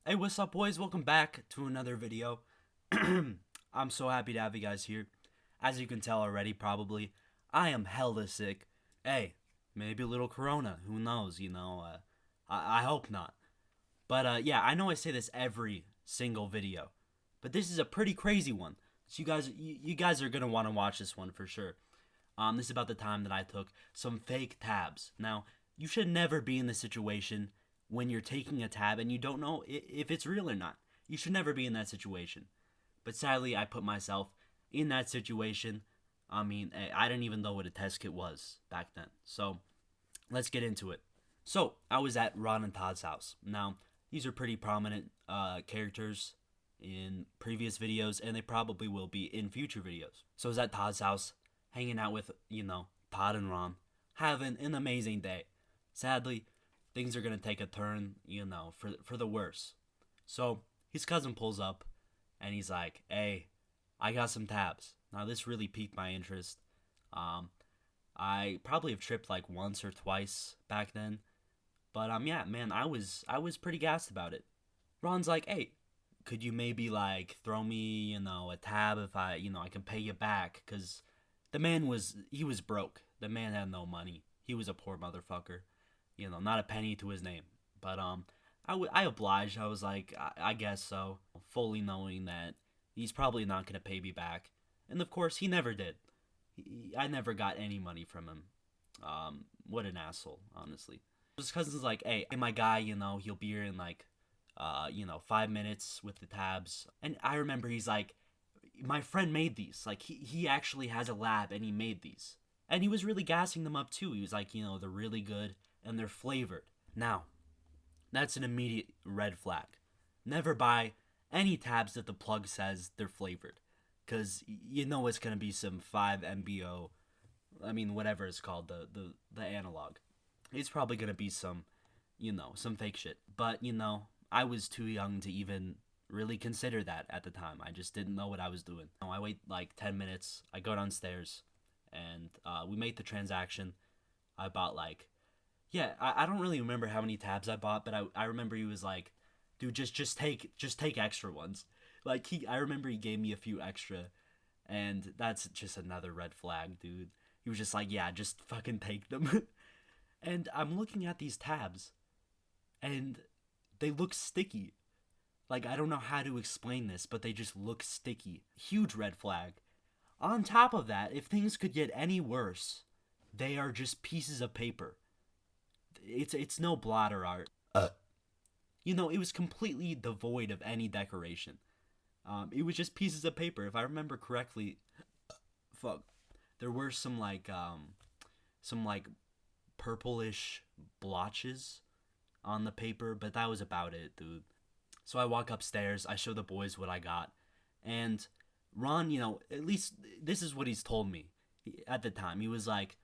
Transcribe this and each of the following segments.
Hey, what's up, boys? Welcome back to another video. I'm so happy to have you guys here. As you can tell already, probably, I am hella sick. Hey, maybe a little corona. Who knows, I hope not. But, yeah, I know I say this every single video. But this is a pretty crazy one. So you guys are going to want to watch this one for sure. This is about the time that I took some fake tabs. Now, you should never be in this situation when you're taking a tab and you don't know if it's real or not. You should never be in that situation. But sadly, I put myself in that situation. I mean, I didn't even know what a test kit was back then. So, let's get into it. So, I was at Ron and Todd's house. Now, these are pretty prominent characters in previous videos, and they probably will be in future videos. So, I was at Todd's house, hanging out with, Todd and Ron, having an amazing day. Sadly, things are gonna take a turn, for the worse. So his cousin pulls up, and he's like, "Hey, I got some tabs." Now this really piqued my interest. I probably have tripped like once or twice back then, but yeah, man, I was pretty gassed about it. Ron's like, "Hey, could you maybe like throw me, a tab if I can pay you back?" Cause he was broke. The man had no money. He was a poor motherfucker. Not a penny to his name. But I obliged. I was like, I guess so, fully knowing that he's probably not gonna pay me back. And of course, he never did. I never got any money from him. What an asshole, honestly. His cousin's like, hey, my guy, he'll be here in like, 5 minutes with the tabs. And I remember he's like, my friend made these. Like, he actually has a lab and he made these. And he was really gassing them up too. He was like, they're really good and they're flavored. Now, that's an immediate red flag. Never buy any tabs that the plug says they're flavored. Because it's going to be some 5-MBO, I mean, whatever it's called, the analog. It's probably going to be some, some fake shit. But, I was too young to even really consider that at the time. I just didn't know what I was doing. I wait like 10 minutes. I go downstairs and we make the transaction. I bought like, yeah, I don't really remember how many tabs I bought, but I remember he was like, dude, just take extra ones. Like I remember he gave me a few extra, and that's just another red flag, dude. He was just like, yeah, just fucking take them. And I'm looking at these tabs, and they look sticky. Like, I don't know how to explain this, but they just look sticky. Huge red flag. On top of that, if things could get any worse, they are just pieces of paper. It's no blotter art. It was completely devoid of any decoration. It was just pieces of paper. If I remember correctly, fuck, there were some purplish blotches on the paper, but that was about it, dude. So I walk upstairs. I show the boys what I got, and Ron, at least this is what he's told me at the time. He was like,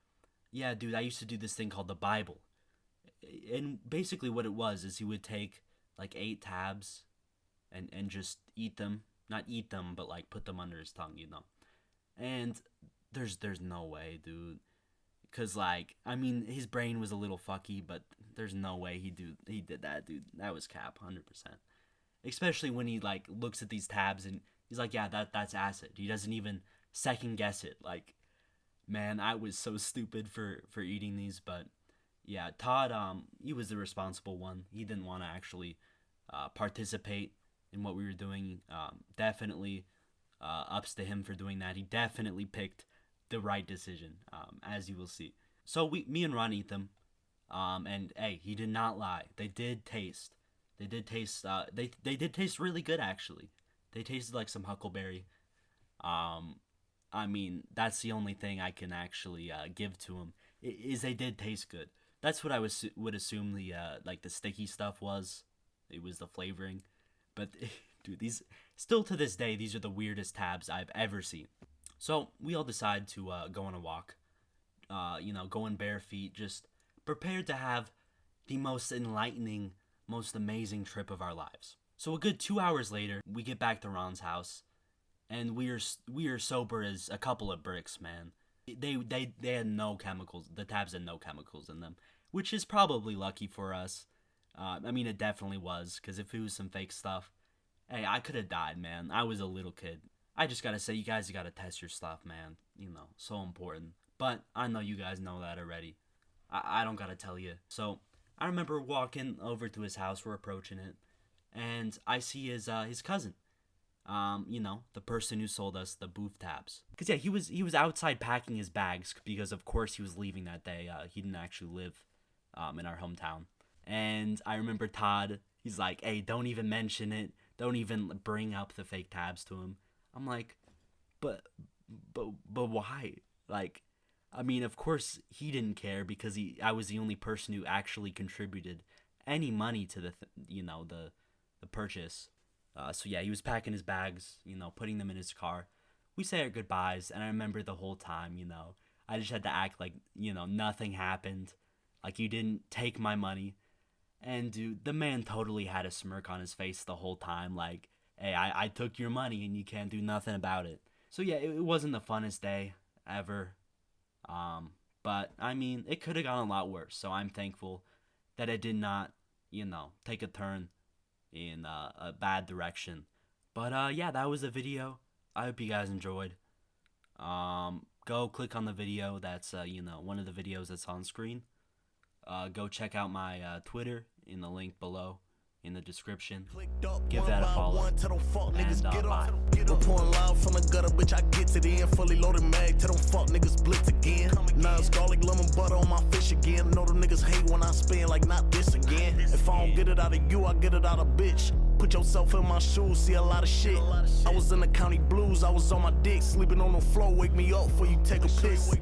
"Yeah, dude, I used to do this thing called the Bible." And basically what it was is he would take like 8 tabs and just eat them. Not eat them, but like put them under his tongue. And there's no way, dude. Cause like, I mean, his brain was a little fucky, but there's no way he did that, dude. That was cap, 100%. Especially when he like looks at these tabs and he's like, yeah, that's acid. He doesn't even second guess it. Like, man, I was so stupid for eating these, but yeah, Todd, he was the responsible one. He didn't want to actually participate in what we were doing. Definitely ups to him for doing that. He definitely picked the right decision, as you will see. So me and Ron eat them, and hey, he did not lie. They did taste. They did taste. They did taste really good, actually. They tasted like some huckleberry. I mean, that's the only thing I can actually give to them is they did taste good. That's what I would assume the like the sticky stuff was. It was the flavoring, but dude, these still to this day these are the weirdest tabs I've ever seen. So we all decide to go on a walk. Go in bare feet, just prepared to have the most enlightening, most amazing trip of our lives. So a good 2 hours later, we get back to Ron's house, and we are sober as a couple of bricks, man. They had no chemicals. The tabs had no chemicals in them, which is probably lucky for us. I mean, it definitely was, because if it was some fake stuff, hey, I could have died, man. I was a little kid. I just gotta say, you guys gotta test your stuff, man. You know, so important. But I know you guys know that already. I don't gotta tell you. So, I remember walking over to his house, we're approaching it, and I see his cousin. You know, the person who sold us the booth tabs. Cause yeah, he was outside packing his bags because of course he was leaving that day. He didn't actually live in our hometown. And I remember Todd, he's like, "Hey, don't even mention it. Don't even bring up the fake tabs to him." I'm like, but why? Like, I mean, of course he didn't care because I was the only person who actually contributed any money to the purchase. So yeah, he was packing his bags, you know, putting them in his car. We say our goodbyes, and I remember the whole time, you know, I just had to act like, you know, nothing happened, like you didn't take my money. And dude, the man totally had a smirk on his face the whole time, like, hey, I took your money and you can't do nothing about it. So yeah, it wasn't the funnest day ever. But I mean, it could have gone a lot worse. So I'm thankful that it did not, you know, take a turn in a bad direction. But yeah, that was the video. I hope you guys enjoyed. Go click on the video that's you know, one of the videos that's on screen. Go check out my Twitter in the link below in the description. Give that a follow. And bye. We're pouring loud from the gutter, bitch. I get to the end, fully loaded mag. Tell them fuck niggas blitz again. Now it's garlic lemon butter on my fish again. Know them niggas hate when I spin, like not this again. If I don't get it out of you, I get it out of bitch. Put yourself in my shoes, see a lot of shit. I was in the county blues, I was on my dick, sleeping on the floor. Wake me up before you take a piss.